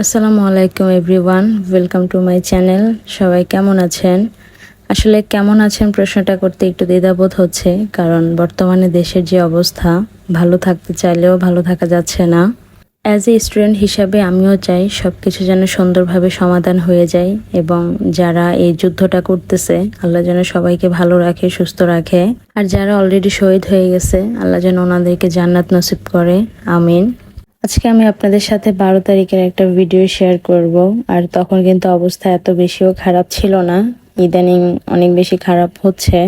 আসসালামু আলাইকুম everyone, welcome to my channel. সবাই কেমন আছেন? আসলে কেমন আছেন প্রশ্নটা করতে একটু দ্বিধাবোধ হচ্ছে, কারণ বর্তমানে দেশের যে অবস্থা, ভালো থাকতে চাইলেও ভালো থাকা যাচ্ছে না। অ্যাজ এ স্টুডেন্ট হিসাবে আমিও চাই সব কিছু যেন সুন্দরভাবে সমাধান হয়ে যায়, এবং যারা এই যুদ্ধটা করতেছে আল্লাহ যেন সবাইকে ভালো রাখে, সুস্থ রাখে। আর যারা অলরেডি শহীদ হয়ে গেছে আল্লাহ যেন ওনাদেরকে জান্নাত নসিব করে, আমিন। আজকে আমি আপনাদের সাথে 12 তারিখের একটা ভিডিও শেয়ার করব। আর তখন কিন্তু অবস্থা এত বেশিও খারাপ ছিল না, ইদানিং অনেক বেশি খারাপ হচ্ছে।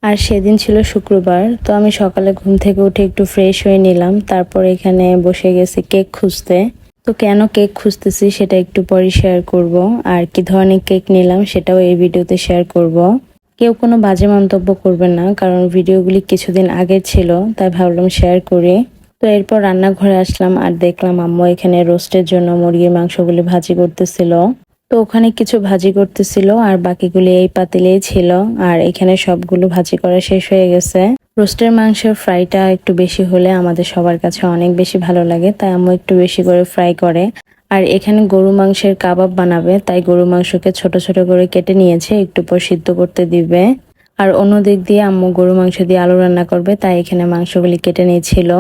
আর সেদিন ছিল শুক্রবার, তো আমি সকালে ঘুম থেকে উঠে একটু ফ্রেশ হয়ে নিলাম, তারপর এখানে বসে গেছি কেক খুঁজতে। তো কেন কেক খুঁজতেছি সেটা একটু পরে শেয়ার করব, আর কি ধরনের কেক নিলাম সেটাও এই ভিডিওতে শেয়ার করব। কেউ কোনো বাজে মন্তব্য করবেন না, কারণ ভিডিওগুলি কিছুদিন আগের ছিল, তাই ভাবলাম শেয়ার করি। তো এরপর রান্নাঘরে আসলাম আর দেখলাম আম্মু এখানে রোস্টের জন্য মুরগির মাংসগুলি ভাজি করতেছিল। তো ওখানে কিছু ভাজি করতেছিল আর বাকিগুলি এই পাতিলেই ছিল। আর এখানে সবগুলো ভাজি করা শেষ হয়ে গেছে। রোস্টের মাংসের ফ্রাইটা একটু বেশি হলে আমাদের সবার কাছে অনেক বেশি ভালো লাগে, তাই আম্মু একটু বেশি করে ফ্রাই করে। আর এখানে গরু মাংসের কাবাব বানাবে, তাই গরু মাংসকে ছোট ছোট করে কেটে নিয়েছে, একটু পর সিদ্ধ করতে দিবে। আর অন্য দিক দিয়ে আম্মু গরু মাংস দিয়ে আলু রান্না করবে, তাই এখানে মাংসগুলি কেটে নিয়েছিল।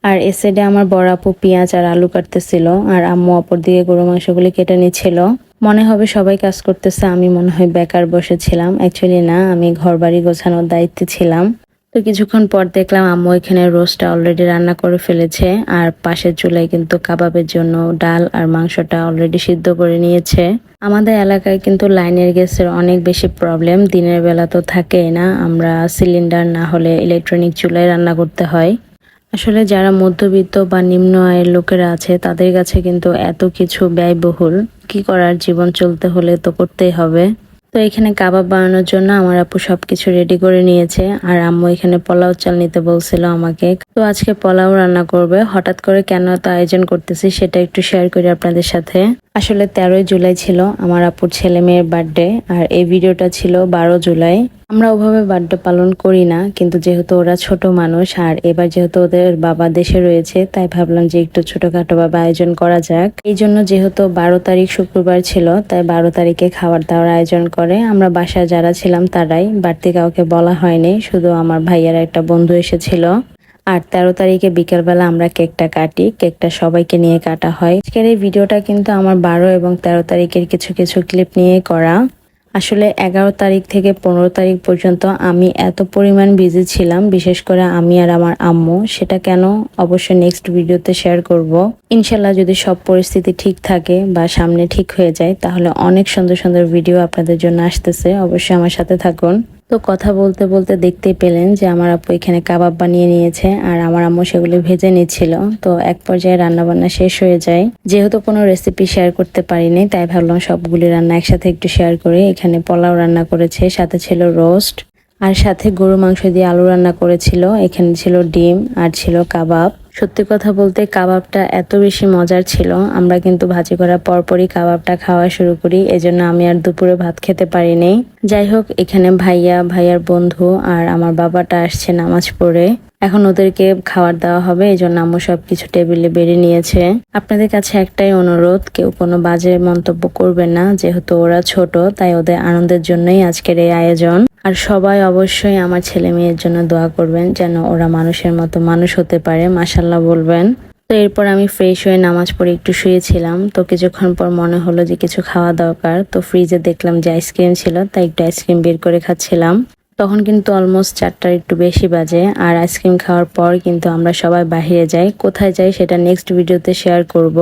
আর এ সাইডে আমার বড় আপু পেঁয়াজ আর আলু কাটতেছিল, আর আম্মু অপর দিকে গরু মাংসগুলি কেটে নিচ্ছিল। মনে হবে সবাই কাজ করতেছে, আমি মনে হয় বেকার বসেছিলাম। অ্যাকচুয়ালি না, আমি ঘর বাড়ি গোছানোর দায়িত্বে ছিলাম। তো কিছুক্ষণ পর দেখলাম আম্মু এখানে রোস্টটা অলরেডি রান্না করে ফেলেছে, আর পাশের চুলায় কিন্তু কাবাবের জন্য ডাল আর মাংসটা অলরেডি সিদ্ধ করে নিয়েছে। আমাদের এলাকায় কিন্তু লাইনের গ্যাসের অনেক বেশি প্রবলেম, দিনের বেলা তো থাকেই না, আমরা সিলিন্ডার না হলে ইলেকট্রনিক চুলায় রান্না করতে হয়। আসলে যারা মধ্যবিত্ত বা নিম্ন আয়ের লোকেরা আছে তাদের কাছে কিন্তু এত কিছু ব্যয়বহুল, কি করার, জীবন চলতে হলে তো করতেই হবে। তো এখানে কাবাব বানানোর জন্য আমার আপু সবকিছু রেডি করে নিয়েছে, আর আম্মু এখানে পোলাও চাল নিতে বলছিল আমাকে। তো আজকে পোলাও রান্না করবে। হঠাৎ করে কেন এত আয়োজন করতেছি সেটা একটু শেয়ার করি আপনাদের সাথে। আসলে 13ই জুলাই ছিল আমার আপুর ছেলে মেয়ের বার্থডে, আর এই ভিডিওটা ছিল 12 জুলাই। আমরা ওভাবে বার্থডে পালন করি না, কিন্তু যেহেতু ওরা ছোট মানুষ আর এবার যেহেতু ওদের বাবা দেশে রয়েছে, তাই ভাবলাম যে একটু ছোটখাটো ভাবে আয়োজন করা যাক। এই জন্য যেহেতু 12 তারিখ শুক্রবার ছিল, তাই 12 তারিখে খাবার দাওয়ার আয়োজন করে। আমরা বাসায় যারা ছিলাম তারাই, বাড়তি কাউকে বলা হয়নি, শুধু আমার ভাইয়ার একটা বন্ধু এসেছিল। আর 13 তারিখে বিকেলবেলা আমরা কেকটা কাটি, কেকটা সবাইকে নিয়ে কাটা হয়। আজকের এই ভিডিওটা কিন্তু আমার 12 এবং 13 তারিখের কিছু কিছু ক্লিপ নিয়ে করা। আসলে 11 তারিখ থেকে 15 তারিখ পর্যন্ত আমি এত পরিমাণ বিজি ছিলাম, বিশেষ করে আমি আর আমার আম্মু। সেটা কেন অবশ্যই নেক্সট ভিডিওতে শেয়ার করব। ইনশাল্লাহ যদি সব পরিস্থিতি ঠিক থাকে বা সামনে ঠিক হয়ে যায়, তাহলে অনেক সুন্দর সুন্দর ভিডিও আপনাদের জন্য আসতেছে, অবশ্যই আমার সাথে থাকুন। তো কথা বলতে বলতে দেখতেই পেলেন যে আমার আপু এখানে কাবাব বানিয়ে নিয়েছে, আর আমার আম্মু সেগুলি ভেজে নিচ্ছিল। তো এক পর্যায়ে রান্না বান্না শেষ হয়ে যায়। যেহেতু কোনো রেসিপি শেয়ার করতে পারিনি, তাই ভাবলাম সবগুলি রান্না একসাথে একটু শেয়ার করি। এখানে পোলাও রান্না করেছে, সাথে ছিল রোস্ট, আর সাথে গরু মাংস দিয়ে আলু রান্না করেছিল। এখানে ছিল ডিম আর ছিল কাবাব। সত্যি কথা বলতে কাবাবটা এত বেশি মজার ছিল, আমরা কিন্তু ভাজি করার পরপরই কাবাবটা খাওয়া শুরু করি, এজন্য আমি আর দুপুরে ভাত খেতে পারিনি। যাই হোক, এখানে ভাইয়ার বন্ধু আর আমার বাবাটা আসছে নামাজ পড়ে, এখন ওদেরকে খাবার দেওয়া হবে, এই জন্য আম্মু সবকিছু টেবিলে বেড়ে নিয়েছে। আপনাদের কাছে একটাই অনুরোধ, কেউ কোনো বাজে মন্তব্য করবেন না, যেহেতু ওরা ছোট, তাই ওদের আনন্দের জন্যই আজকের এই আয়োজন। আর সবাই অবশ্যই আমার ছেলে মেয়ের জন্য দোয়া করবেন, যেন ওরা মানুষের মতো মানুষ হতে পারে, মাশাআল্লাহ বলবেন। তো এরপর আমি ফ্রেশ হয়ে নামাজ পড়ে একটু শুয়েছিলাম। তো কিছুক্ষণ পর মনে হলো যে কিছু খাওয়া দরকার, তো ফ্রিজে দেখলাম যে আইসক্রিম ছিল, তাই একটু আইসক্রিম বের করে খাচ্ছিলাম। তখন কিন্তু অলমোস্ট 4টার একটু বেশি বাজে, আর আইসক্রিম খাওয়ার পর কিন্তু আমরা সবাই বাহিরে যাই। কোথায় যাই সেটা নেক্সট ভিডিওতে শেয়ার করব।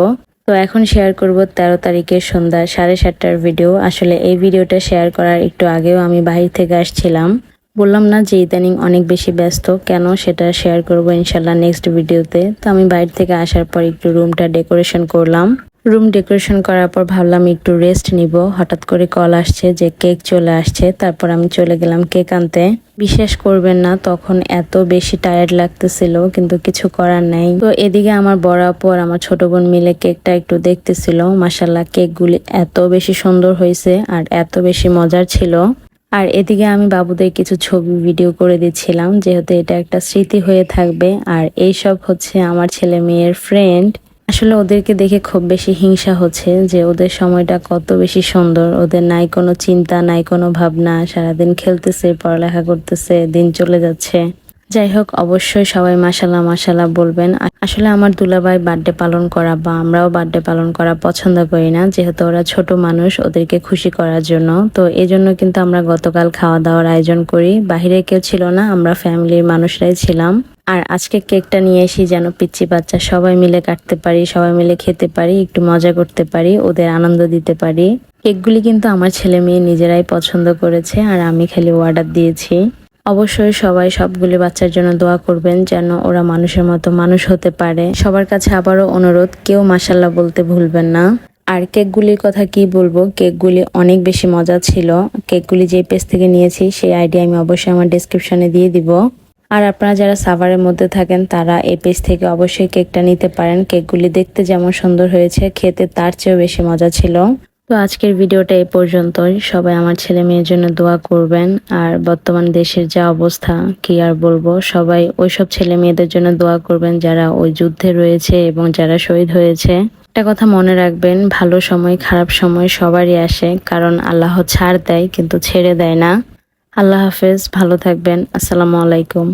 তো এখন শেয়ার করব 13 তারিখের সন্ধ্যা 7:30টার ভিডিও। আসলে এই ভিডিওটা শেয়ার করার একটু আগেও আমি বাহির থেকে আসছিলাম। বললাম না যে ইদানিং অনেক বেশি ব্যস্ত, কেন সেটা শেয়ার করব ইনশাল্লাহ নেক্সট ভিডিওতে। তো আমি বাইরে থেকে আসার পর একটু রুমটা ডেকোরেশন করলাম। রুম ডেকোরেশন করার পর ভাবলাম একটু রেস্ট নিব। হঠাৎ করে কল আসছে যে কেক চলে আসছে, তারপর আমি চলে গেলাম কেক আনতে। বিশ্বাস করবেন না, তখন এত বেশি টায়ার্ড লাগতেছিল, কিন্তু কিছু করার নাই। তো এদিকে আমার বড় আপু আর আমার ছোট বোন মিলে কেকটা একটু দেখতেছিল। মাশাআল্লাহ, কেকগুলি এত বেশি সুন্দর হয়েছে আর এত বেশি মজার ছিল। আর এদিকে আমি বাবুদের কিছু ছবি ভিডিও করে দিচ্ছিলাম, যেহেতু এটা একটা স্মৃতি হয়ে থাকবে। আর এইসব হচ্ছে আমার ছেলে মেয়ের ফ্রেন্ড। আসলে ওদেরকে দেখে খুব বেশি হিংসা হচ্ছে যে ওদের সময়টা কত বেশি সুন্দর, ওদের নাই কোনো চিন্তা নাই কোনো ভাবনা, সারাদিন খেলতেছে পড়ালেখা করতেছে, দিন চলে যাচ্ছে। যাই হোক, অবশ্যই সবাই মাশাল্লাহ মাশাল্লাহ বলবেন। আসলে আমার দুলাভাই বার্থডে পালন করা বা আমরাও বার্থডে পালন করা পছন্দ করি না, যেহেতু ওরা ছোট মানুষ, ওদেরকে খুশি করার জন্য। তো এই জন্য কিন্তু আমরা গতকাল খাওয়া দাওয়ার আয়োজন করি। বাহিরে কেউ ছিল না, আমরা ফ্যামিলির মানুষরাই ছিলাম। আর আজকে কেকটা নিয়ে এসি যেন পিচ্চি বাচ্চা সবাই মিলে কাটতে পারি, সবাই মিলে খেতে পারি, একটু মজা করতে পারি, ওদের আনন্দ দিতে পারি। কেকগুলি কিন্তু আমার ছেলে মেয়ে নিজেরাই পছন্দ করেছে আর আমি খালি অর্ডার দিয়েছি। অবশ্যই সবাই সবগুলি বাচ্চার জন্য দোয়া করবেন যেন ওরা মানুষের মতো মানুষ হতে পারে। সবার কাছে আবারও অনুরোধ, কেউ মাশাল্লাহ বলতে ভুলবেন না। আর কেকগুলির কথা কি বলবো, কেকগুলি অনেক বেশি মজা ছিল। কেকগুলি যে পেজ থেকে নিয়েছি সেই আইডি আমি অবশ্যই আমার ডেসক্রিপশনে দিয়ে দিব। আর আপনারা যারা সাভারের মধ্যে থাকেন তারা এই পেজ থেকে অবশ্যই কেকটা নিতে পারেন। কেকগুলি দেখতে যেমন সুন্দর হয়েছে, খেতে তার চেয়েও বেশি মজা ছিল। তো আজকের ভিডিওটা এই পর্যন্তই। সবাই আমার ছেলে মেয়ের জন্য দোয়া করবেন। আর বর্তমান দেশের যা অবস্থা কি আর বলবো, সবাই ওইসব ছেলে মেয়েদের জন্য দোয়া করবেন যারা ওই যুদ্ধে রয়েছে এবং যারা শহীদ হয়েছে। একটা কথা মনে রাখবেন, ভালো সময় খারাপ সময় সবারই আসে, কারণ আল্লাহ ছাড় দেয় কিন্তু ছেড়ে দেয় না। আল্লাহ হাফেজ, ভালো থাকবেন। আসসালামু আলাইকুম।